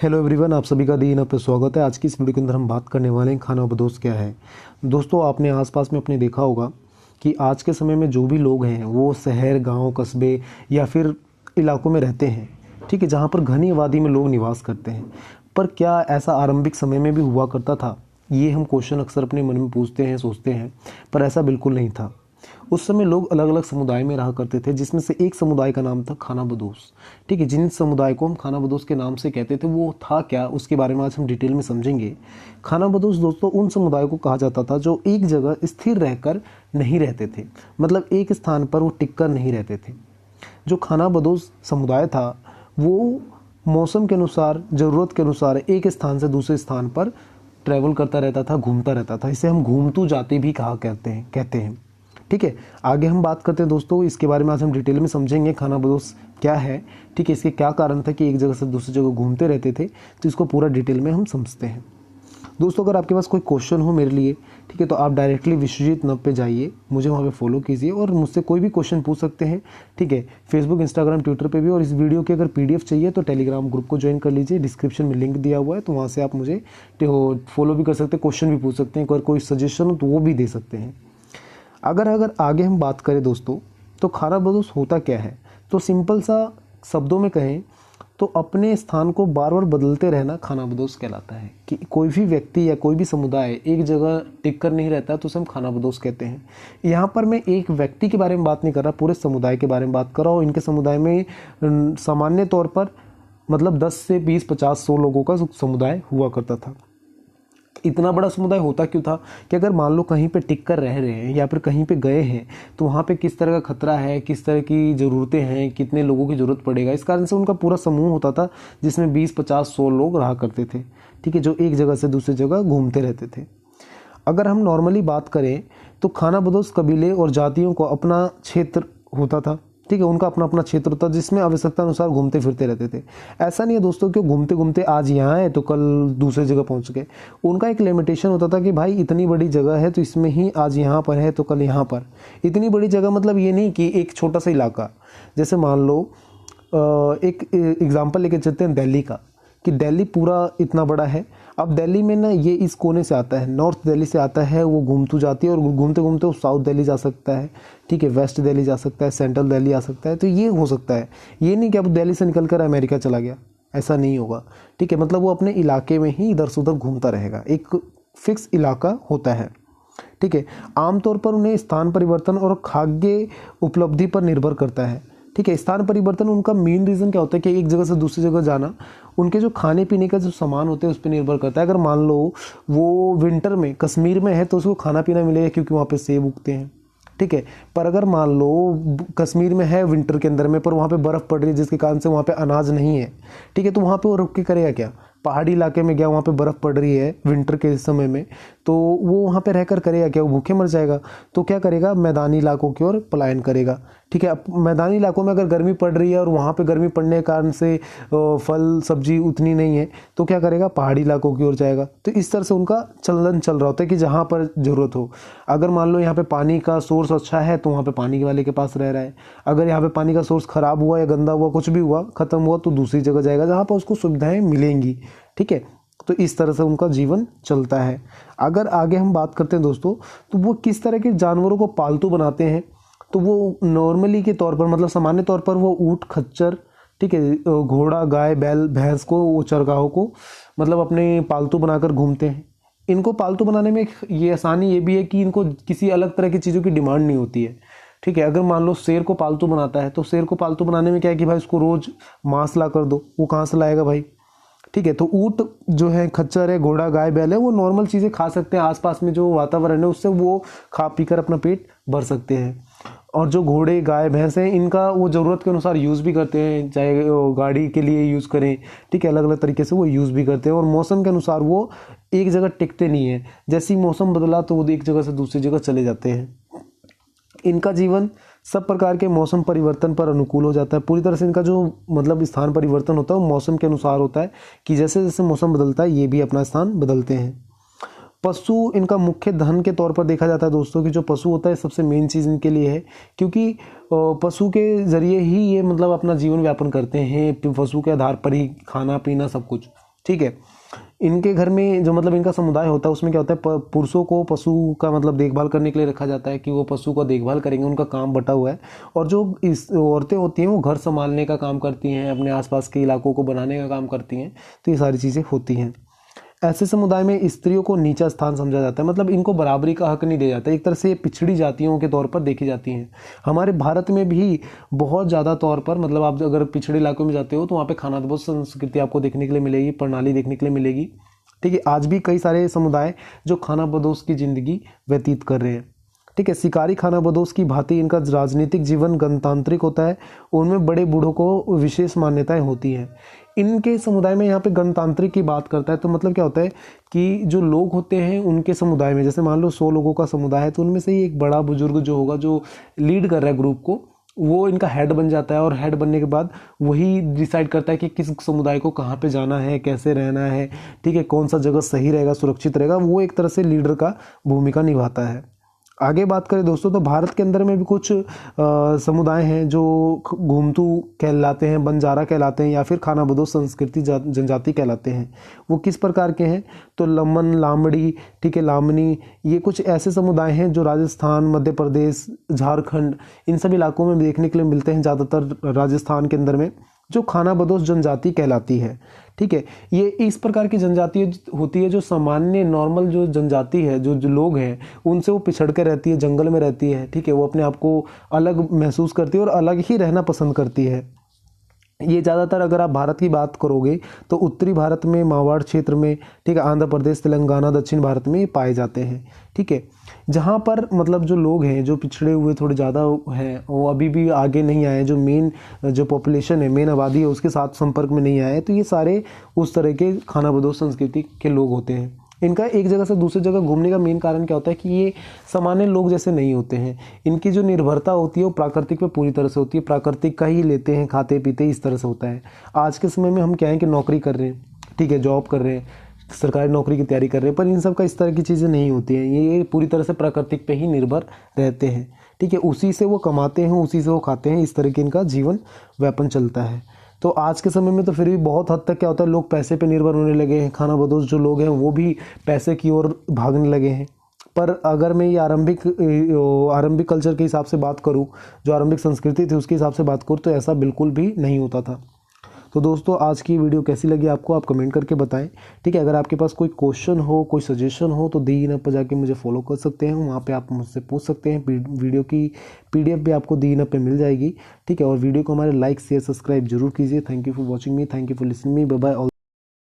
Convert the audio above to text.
Hello everyone, आप सभी का दिन आप पे स्वागत है। आज की इस वीडियो के अंदर हम बात करने वाले हैं खानाबदोश क्या है। दोस्तों, आपने आसपास में अपने देखा होगा कि आज के समय में जो भी लोग हैं वो शहर, गांव, कस्बे या फिर इलाकों में रहते हैं, ठीक है, जहां पर घनी आबादी में लोग निवास करते हैं। पर क्या ऐसा आरंभिक समय में भी हुआ करता था? ये हम क्वेश्चन अक्सर अपने मन में पूछते हैं, सोचते हैं, पर ऐसा बिल्कुल नहीं था। उस समय लोग अलग अलग समुदाय में रहा करते थे, जिसमें से एक समुदाय का नाम था खानाबदोश। ठीक है, जिन समुदाय को हम खानाबदोश के नाम से कहते थे वो था क्या, उसके बारे में आज हम डिटेल में समझेंगे। खानाबदोश दोस्तों उन समुदायों को कहा जाता था जो एक जगह स्थिर रहकर नहीं रहते थे, मतलब एक स्थान पर वो टिक कर नहीं रहते थे। जो खानाबदोश समुदाय था वो मौसम के अनुसार, ज़रूरत के अनुसार एक स्थान से दूसरे स्थान पर ट्रैवल करता रहता था, घूमता रहता था। इसे हम घूमतू जाति भी कहा कहते हैं। ठीक है, आगे हम बात करते हैं दोस्तों, इसके बारे में आज हम डिटेल में समझेंगे खानाबदोश क्या है। ठीक है, इसके क्या कारण था कि एक जगह से दूसरी जगह घूमते रहते थे, तो इसको पूरा डिटेल में हम समझते हैं। दोस्तों, अगर आपके पास कोई क्वेश्चन हो मेरे लिए, ठीक है, तो आप डायरेक्टली विश्वजीत नब पे जाइए, मुझे वहाँ पे फॉलो कीजिए और मुझसे कोई भी क्वेश्चन पूछ सकते हैं। ठीक है, फेसबुक, इंस्टाग्राम, ट्विटर पे भी। और इस वीडियो की अगर पीडीएफ चाहिए तो टेलीग्राम ग्रुप को ज्वाइन कर लीजिए, डिस्क्रिप्शन में लिंक दिया हुआ है, तो वहाँ से आप मुझे फॉलो भी कर सकते हैं, क्वेश्चन भी पूछ सकते हैं, अगर कोई सजेशन हो तो वो भी दे सकते हैं। अगर आगे हम बात करें दोस्तों, तो खानाबदोश होता क्या है, तो सिंपल सा शब्दों में कहें तो अपने स्थान को बार बार बदलते रहना खानाबदोश कहलाता है। कि कोई भी व्यक्ति या कोई भी समुदाय एक जगह टिक कर नहीं रहता तो उसे हम खानाबदोश कहते हैं। यहाँ पर मैं एक व्यक्ति के बारे में बात नहीं कर रहा, पूरे समुदाय के बारे में बात कर रहा हूँ। इनके समुदाय में सामान्य तौर पर मतलब 10 से 20, 50, 100 लोगों का समुदाय हुआ करता था। इतना बड़ा समुदाय होता क्यों था कि अगर मान लो कहीं पे टिक कर रह रहे हैं या फिर कहीं पे गए हैं तो वहाँ पे किस तरह का खतरा है, किस तरह की ज़रूरतें हैं, कितने लोगों की ज़रूरत पड़ेगा, इस कारण से उनका पूरा समूह होता था जिसमें 20, 50, 100 लोग रहा करते थे। ठीक है, जो एक जगह से दूसरी जगह घूमते रहते थे। अगर हम नॉर्मली बात करें तो खानाबदोश कबीले और जातियों को अपना क्षेत्र होता था। ठीक है, उनका अपना अपना क्षेत्र होता जिसमें आवश्यकता अनुसार घूमते फिरते रहते थे। ऐसा नहीं है दोस्तों कि घूमते घूमते आज यहाँ है तो कल दूसरी जगह पहुँच गए। उनका एक लिमिटेशन होता था कि भाई इतनी बड़ी जगह है तो इसमें ही आज यहाँ पर है तो कल यहाँ पर। इतनी बड़ी जगह मतलब ये नहीं कि एक छोटा सा इलाका, जैसे मान लो एक एग्जाम्पल लेके चलते हैं दिल्ली का, कि दिल्ली पूरा इतना बड़ा है। अब दिल्ली में ना ये इस कोने से आता है, नॉर्थ दिल्ली से आता है, वो घूमतू जाती है और घूमते घूमते वो साउथ दिल्ली जा सकता है। ठीक है, वेस्ट दिल्ली जा सकता है, सेंट्रल दिल्ली आ सकता है। तो ये हो सकता है, ये नहीं कि अब दिल्ली से निकल कर अमेरिका चला गया, ऐसा नहीं होगा। ठीक है, मतलब वो अपने इलाके में ही इधर से उधर घूमता रहेगा, एक फिक्स इलाका होता है। ठीक है, आमतौर पर उन्हें स्थान परिवर्तन और खाद्य उपलब्धि पर निर्भर करता है। ठीक है, स्थान परिवर्तन उनका मेन रीज़न क्या होता है कि एक जगह से दूसरी जगह जाना, उनके जो खाने पीने का जो सामान होते हैं उस पर निर्भर करता है। अगर मान लो वो विंटर में कश्मीर में है तो उसको खाना पीना मिलेगा क्योंकि वहाँ पे सेब उगते हैं। ठीक है, पर अगर मान लो कश्मीर में है विंटर के अंदर में, पर वहाँ पे बर्फ़ पड़ रही है जिसके कारण से वहाँ पे अनाज नहीं है। ठीक है, तो वहाँ पे वो रुक के करेगा क्या? पहाड़ी इलाके में गया, वहाँ पे बर्फ़ पड़ रही है विंटर के समय में, तो वो वहाँ पे रहकर करेगा क्या? वो भूखे मर जाएगा। तो क्या करेगा? मैदानी इलाकों की ओर पलायन करेगा। ठीक है, अब मैदानी इलाकों में अगर गर्मी पड़ रही है और वहाँ पे गर्मी पड़ने के कारण से फल सब्जी उतनी नहीं है तो क्या करेगा? पहाड़ी इलाकों की ओर जाएगा। तो इस तरह से उनका चलन चल रहा होता है कि जहाँ पर ज़रूरत हो। अगर मान लो यहाँ पे पानी का सोर्स अच्छा है तो वहाँ पे पानी वाले के पास रह रहा है। अगर यहाँ पे पानी का सोर्स ख़राब हुआ या गंदा हुआ, कुछ भी हुआ, ख़त्म हुआ, तो दूसरी जगह जाएगा जहाँ पर उसको सुविधाएँ मिलेंगी। ठीक है, तो इस तरह से उनका जीवन चलता है। अगर आगे हम बात करते हैं दोस्तों, तो वो किस तरह के जानवरों को पालतू बनाते हैं, तो वो नॉर्मली के तौर पर, मतलब सामान्य तौर पर वो ऊँट, खच्चर, ठीक है, घोड़ा, गाय, बैल, भैंस को, वो चरगाहों को मतलब अपने पालतू बनाकर घूमते हैं। इनको पालतू बनाने में ये आसानी ये भी है कि इनको किसी अलग तरह की चीज़ों की डिमांड नहीं होती है। ठीक है, अगर मान लो शेर को पालतू बनाता है तो शेर को पालतू बनाने में क्या है कि भाई उसको रोज़ मांस ला कर दो, वो कहाँ से लाएगा भाई? ठीक है, तो ऊँट जो है, खच्चर है, घोड़ा, गाय, बैल है, वो नॉर्मल चीज़ें खा सकते हैं, आसपास में जो वातावरण है उससे वो खा पी कर अपना पेट भर सकते हैं। और जो घोड़े, गाय, भैंस हैं, इनका वो ज़रूरत के अनुसार यूज़ भी करते हैं, चाहे गाड़ी के लिए यूज़ करें। ठीक है, अलग अलग तरीके से वो यूज़ भी करते हैं और मौसम के अनुसार वो एक जगह टिकते नहीं है। जैसे ही मौसम बदला तो वो एक जगह से दूसरी जगह चले जाते हैं। इनका जीवन सब प्रकार के मौसम परिवर्तन पर अनुकूल हो जाता है। पूरी तरह से इनका जो मतलब स्थान परिवर्तन होता है वो मौसम के अनुसार होता है कि जैसे जैसे मौसम बदलता है ये भी अपना स्थान बदलते हैं। पशु इनका मुख्य धन के तौर पर देखा जाता है दोस्तों, कि जो पशु होता है सबसे मेन चीज़ इनके लिए है, क्योंकि पशु के ज़रिए ही ये मतलब अपना जीवन व्यापन करते हैं। पशु के आधार पर ही खाना पीना सब कुछ। ठीक है। इनके घर में जो मतलब इनका समुदाय होता है उसमें क्या होता है, पुरुषों को पशु का मतलब देखभाल करने के लिए रखा जाता है कि वो पशु का देखभाल करेंगे, उनका काम बटा हुआ है। और जो इस औरतें होती हैं वो घर संभालने का काम करती हैं, अपने आसपास के इलाकों को बनाने का काम करती हैं। तो ये सारी चीज़ें होती हैं। ऐसे समुदाय में स्त्रियों को नीचा स्थान समझा जाता है, मतलब इनको बराबरी का हक नहीं दिया जाता। एक तरह से ये पिछड़ी जातियों के तौर पर देखी जाती हैं। हमारे भारत में भी बहुत ज़्यादा तौर पर, मतलब आप अगर पिछड़े इलाकों में जाते हो तो वहाँ पे खानाबदोश संस्कृति आपको देखने के लिए मिलेगी, प्रणाली देखने के लिए मिलेगी। ठीक है, आज भी कई सारे समुदाय जो खानाबदोश की ज़िंदगी व्यतीत कर रहे हैं। ठीक है, शिकारी खानाबदोश की भांति इनका राजनीतिक जीवन गणतांत्रिक होता है। उनमें बड़े बूढ़ों को विशेष मान्यताएं होती हैं। इनके समुदाय में यहाँ पे गणतांत्रिक की बात करता है तो मतलब क्या होता है कि जो लोग होते हैं उनके समुदाय में, जैसे मान लो 100 लोगों का समुदाय है तो उनमें से ही एक बड़ा बुजुर्ग जो होगा, जो लीड कर रहा है ग्रुप को, वो इनका हेड बन जाता है। और हेड बनने के बाद वही डिसाइड करता है कि किस समुदाय को कहाँ पे जाना है, कैसे रहना है, ठीक है, कौन सा जगह सही रहेगा, सुरक्षित रहेगा। वो एक तरह से लीडर का भूमिका निभाता है। आगे बात करें दोस्तों तो भारत के अंदर में भी कुछ समुदाय हैं जो घुमतू कहलाते हैं, बंजारा कहलाते हैं, या फिर खानाबदोश संस्कृति जनजाति कहलाते हैं। वो किस प्रकार के हैं तो लम्बन, लामड़ी, ठीक है, लामनी, ये कुछ ऐसे समुदाय हैं जो राजस्थान, मध्य प्रदेश, झारखंड, इन सब इलाकों में देखने के लिए मिलते हैं। ज़्यादातर राजस्थान के अंदर में जो खानाबदोश जनजाति कहलाती है। ठीक है, ये इस प्रकार की जनजाति होती है जो सामान्य नॉर्मल जो जनजाति है, जो लोग हैं उनसे वो पिछड़ के रहती है, जंगल में रहती है। ठीक है, वो अपने आप को अलग महसूस करती है और अलग ही रहना पसंद करती है। ये ज़्यादातर अगर आप भारत की बात करोगे तो उत्तरी भारत में, मारवाड़ क्षेत्र में, ठीक है, आंध्र प्रदेश, तेलंगाना, दक्षिण भारत में ये पाए जाते हैं। ठीक है, जहाँ पर मतलब जो लोग हैं जो पिछड़े हुए थोड़े ज़्यादा हैं, वो अभी भी आगे नहीं आए, जो मेन जो पॉपुलेशन है, मेन आबादी है, उसके साथ संपर्क में नहीं आए, तो ये सारे उस तरह के खानाबदोश संस्कृति के लोग होते हैं। इनका एक जगह से दूसरी जगह घूमने का मेन कारण क्या होता है कि ये सामान्य लोग जैसे नहीं होते हैं। इनकी जो निर्भरता होती है वो प्राकृतिक पे पूरी तरह से होती है, प्राकृतिक का ही लेते हैं, खाते पीते, इस तरह से होता है। आज के समय में हम क्या है कि नौकरी कर रहे हैं, ठीक है, जॉब कर रहे हैं, सरकारी नौकरी की तैयारी कर रहे हैं, पर इन सब का इस तरह की चीज़ें नहीं होती हैं। ये पूरी तरह से प्राकृतिक पे ही निर्भर रहते हैं। ठीक है, उसी से वो कमाते हैं, उसी से वो खाते हैं, इस तरह की इनका जीवन व्यापन चलता है। तो आज के समय में तो फिर भी बहुत हद तक क्या होता है, लोग पैसे पे निर्भर होने लगे हैं। खानाबदोश जो लोग हैं वो भी पैसे की ओर भागने लगे हैं। पर अगर मैं ये आरंभिक कल्चर के हिसाब से बात करूं, जो आरंभिक संस्कृति थी उसके हिसाब से बात करूं, तो ऐसा बिल्कुल भी नहीं होता था। तो दोस्तों आज की वीडियो कैसी लगी आपको, आप कमेंट करके बताएं। ठीक है, अगर आपके पास कोई क्वेश्चन हो, कोई सजेशन हो तो दी इन ऐप पर जाके मुझे फॉलो कर सकते हैं, वहाँ पे आप मुझसे पूछ सकते हैं। वीडियो की PDF भी आपको दी इन ऐप पे मिल जाएगी। ठीक है, और वीडियो को हमारे लाइक, शेयर, सब्सक्राइब जरूर कीजिए। Thank you for watching me, thank you for listening me, bye bye.